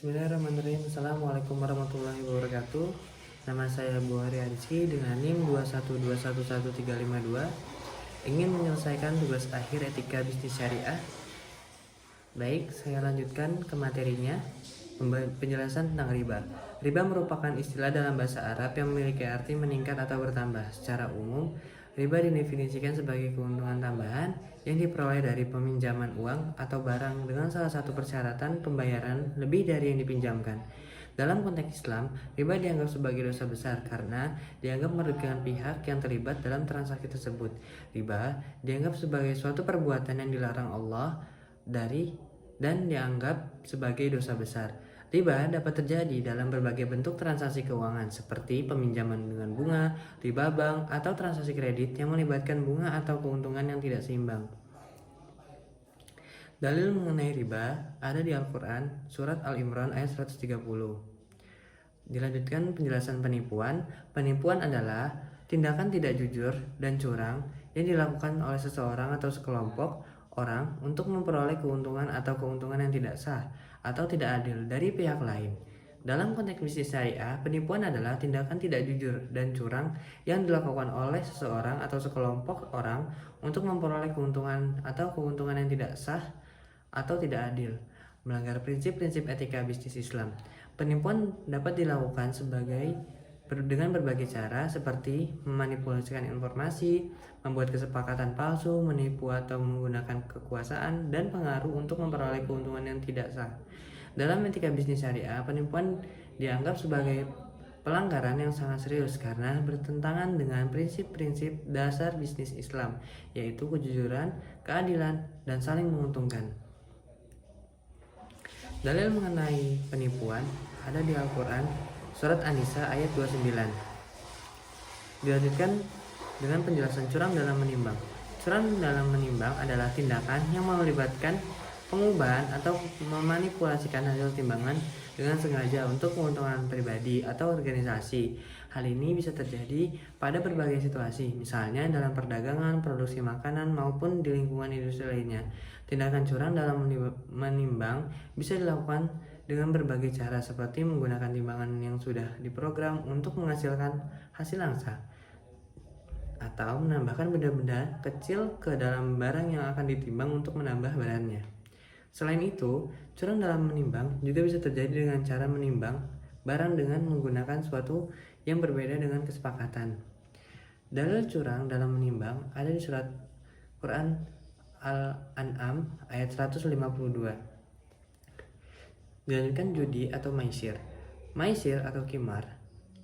Bismillahirrahmanirrahim. Assalamualaikum warahmatullahi wabarakatuh. Nama saya Buhari Rizky dengan NIM 212111352. Ingin menyelesaikan tugas akhir etika bisnis syariah. Baik, saya lanjutkan ke materinya. Penjelasan tentang riba. Riba merupakan istilah dalam bahasa Arab yang memiliki arti meningkat atau bertambah. Secara umum, riba didefinisikan sebagai keuntungan tambahan yang diperoleh dari peminjaman uang atau barang dengan salah satu persyaratan pembayaran lebih dari yang dipinjamkan. Dalam konteks Islam, riba dianggap sebagai dosa besar karena dianggap merugikan pihak yang terlibat dalam transaksi tersebut. Riba dianggap sebagai suatu perbuatan yang dilarang Allah dan dianggap sebagai dosa besar. Riba dapat terjadi dalam berbagai bentuk transaksi keuangan seperti peminjaman dengan bunga, riba bank, atau transaksi kredit yang melibatkan bunga atau keuntungan yang tidak seimbang. Dalil mengenai riba ada di Al-Quran, surat Al-Imran ayat 130. Dilanjutkan penjelasan penipuan. Penipuan adalah tindakan tidak jujur dan curang yang dilakukan oleh seseorang atau sekelompok orang untuk memperoleh keuntungan atau keuntungan yang tidak sah atau tidak adil dari pihak lain. Dalam konteks bisnis syariah, penipuan adalah tindakan tidak jujur dan curang yang dilakukan oleh seseorang atau sekelompok orang untuk memperoleh keuntungan atau keuntungan yang tidak sah atau tidak adil, melanggar prinsip-prinsip etika bisnis Islam. Penipuan dapat dilakukan dengan berbagai cara seperti memanipulasikan informasi, membuat kesepakatan palsu, menipu atau menggunakan kekuasaan dan pengaruh untuk memperoleh keuntungan yang tidak sah. Dalam etika bisnis syariah, penipuan dianggap sebagai pelanggaran yang sangat serius karena bertentangan dengan prinsip-prinsip dasar bisnis Islam, yaitu kejujuran, keadilan, dan saling menguntungkan. Dalil mengenai penipuan ada di Al-Quran, surat An-Nisa ayat 29. Dilanjutkan dengan penjelasan curang dalam menimbang. Curang dalam menimbang adalah tindakan yang melibatkan pengubahan atau memanipulasikan hasil timbangan dengan sengaja untuk keuntungan pribadi atau organisasi. Hal ini bisa terjadi pada berbagai situasi, misalnya dalam perdagangan, produksi makanan, maupun di lingkungan industri lainnya. Tindakan curang dalam menimbang bisa dilakukan dengan berbagai cara seperti menggunakan timbangan yang sudah diprogram untuk menghasilkan hasil angsa atau menambahkan benda-benda kecil ke dalam barang yang akan ditimbang untuk menambah beratnya. Selain itu, curang dalam menimbang juga bisa terjadi dengan cara menimbang barang dengan menggunakan suatu yang berbeda dengan kesepakatan. Dalil curang dalam menimbang ada di surat Quran Al-An'am ayat 152. Dilanjutkan judi atau maisir. Maisir atau kimar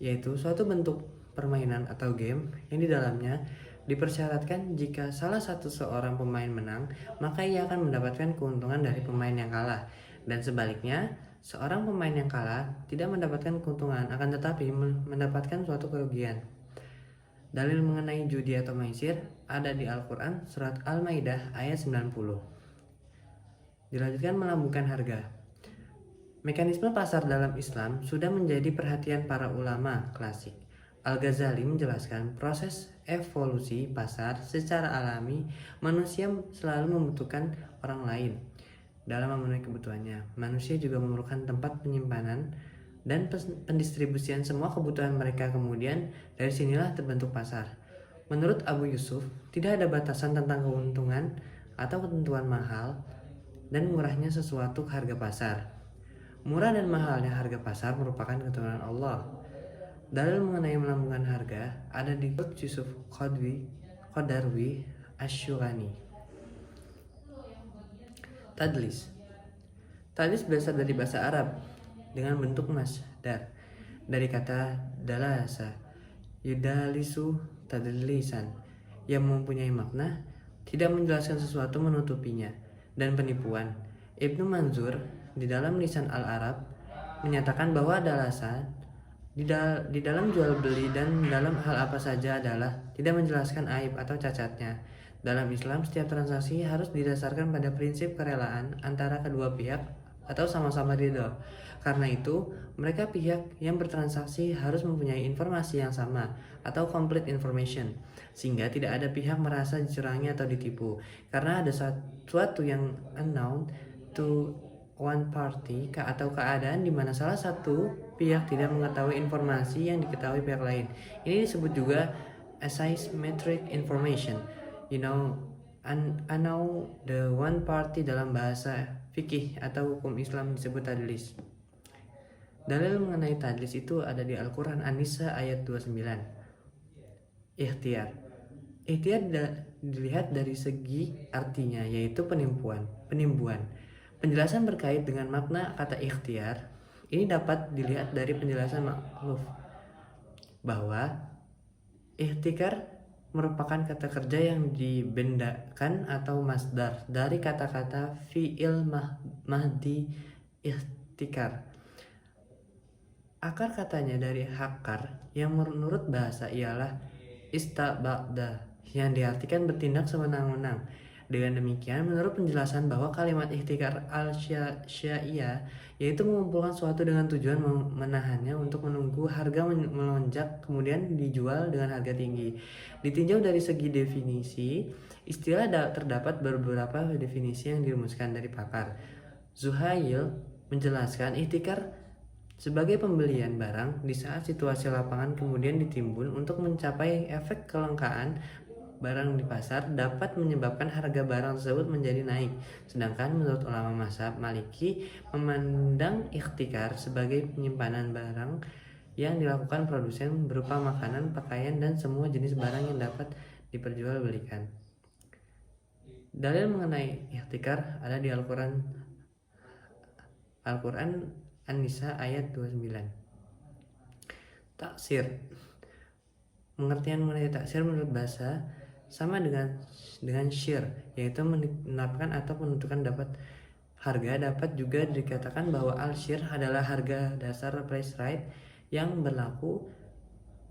yaitu suatu bentuk permainan atau game yang di dalamnya dipersyaratkan jika salah satu seorang pemain menang, maka ia akan mendapatkan keuntungan dari pemain yang kalah. Dan sebaliknya, seorang pemain yang kalah tidak mendapatkan keuntungan, akan tetapi mendapatkan suatu kerugian. Dalil mengenai judi atau maisir ada di Al-Quran, surat Al-Maidah ayat 90. Dilanjutkan melambungkan harga. Mekanisme pasar dalam Islam sudah menjadi perhatian para ulama klasik. Al-Ghazali menjelaskan proses evolusi pasar secara alami. Manusia selalu membutuhkan orang lain dalam memenuhi kebutuhannya. Manusia juga memerlukan tempat penyimpanan dan pendistribusian semua kebutuhan mereka. Kemudian dari sinilah terbentuk pasar. Menurut Abu Yusuf, tidak ada batasan tentang keuntungan atau ketentuan mahal dan murahnya sesuatu harga pasar. Murah dan mahalnya harga pasar merupakan ketentuan Allah. Dalil mengenai melambungkan harga ada di Yusuf Qadarwi Asyurani. Tadlis. Tadlis berasal dari bahasa Arab dengan bentuk masdar dari kata dalasa yudalisu tadlisan yang mempunyai makna tidak menjelaskan sesuatu menutupinya dan penipuan. Ibnu Manzur di dalam Lisan Al-Arab menyatakan bahwa dalasa di dalam jual beli dan dalam hal apa saja adalah tidak menjelaskan aib atau cacatnya. Dalam Islam, setiap transaksi harus didasarkan pada prinsip kerelaan antara kedua pihak atau sama-sama ridho. Karena itu, mereka pihak yang bertransaksi harus mempunyai informasi yang sama atau complete information, sehingga tidak ada pihak merasa dicurangi atau ditipu. Karena ada sesuatu yang unknown to one party atau keadaan di mana salah satu pihak tidak mengetahui informasi yang diketahui pihak lain. Ini disebut juga asymmetric information. The one party dalam bahasa fikih atau hukum Islam disebut tadlis. Dalil mengenai tadlis itu ada di Al-Quran An-Nisa ayat 29. Ikhtiar dilihat dari segi artinya, yaitu penimbuan. Penjelasan berkait dengan makna kata ikhtiar ini dapat dilihat dari penjelasan makluf bahwa ikhtikar merupakan kata kerja yang dibendakan atau masdar dari kata-kata fi'il mahdi ikhtikar. Akar katanya dari hakar yang menurut bahasa ialah istaba'da yang diartikan bertindak sewenang-wenang. Dengan demikian, menurut penjelasan bahwa kalimat ikhtikar al-syaiyah yaitu mengumpulkan suatu dengan tujuan menahannya untuk menunggu harga melonjak kemudian dijual dengan harga tinggi. Ditinjau dari segi definisi, istilah terdapat beberapa definisi yang dirumuskan dari pakar. Zuhail menjelaskan ikhtikar sebagai pembelian barang di saat situasi lapangan kemudian ditimbun untuk mencapai efek kelangkaan barang di pasar dapat menyebabkan harga barang tersebut menjadi naik. Sedangkan menurut ulama mazhab Maliki memandang ikhtikar sebagai penyimpanan barang yang dilakukan produsen berupa makanan, pakaian, dan semua jenis barang yang dapat diperjualbelikan. Dalil mengenai ikhtikar ada di Al-Quran An-Nisa ayat 29. Taksir. Pengertian mengenai taksir menurut bahasa sama dengan syir, yaitu menetapkan atau menentukan harga. Dapat juga dikatakan bahwa al-syir adalah harga dasar price right yang berlaku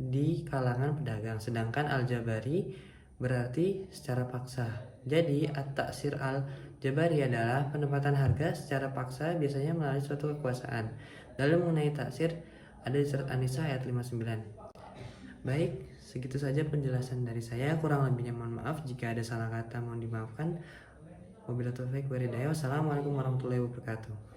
di kalangan pedagang, sedangkan al-jabari berarti secara paksa. Jadi at-taksir al-jabari adalah penempatan harga secara paksa, biasanya melalui suatu kekuasaan. Dalam mengenai taksir ada di surat An-Nisa ayat 59. Baik, segitu saja penjelasan dari saya. Kurang lebihnya mohon maaf. Jika ada salah kata mohon dimaafkan. Wabillahi taufiq wal hidayah. Wassalamualaikum warahmatullahi wabarakatuh.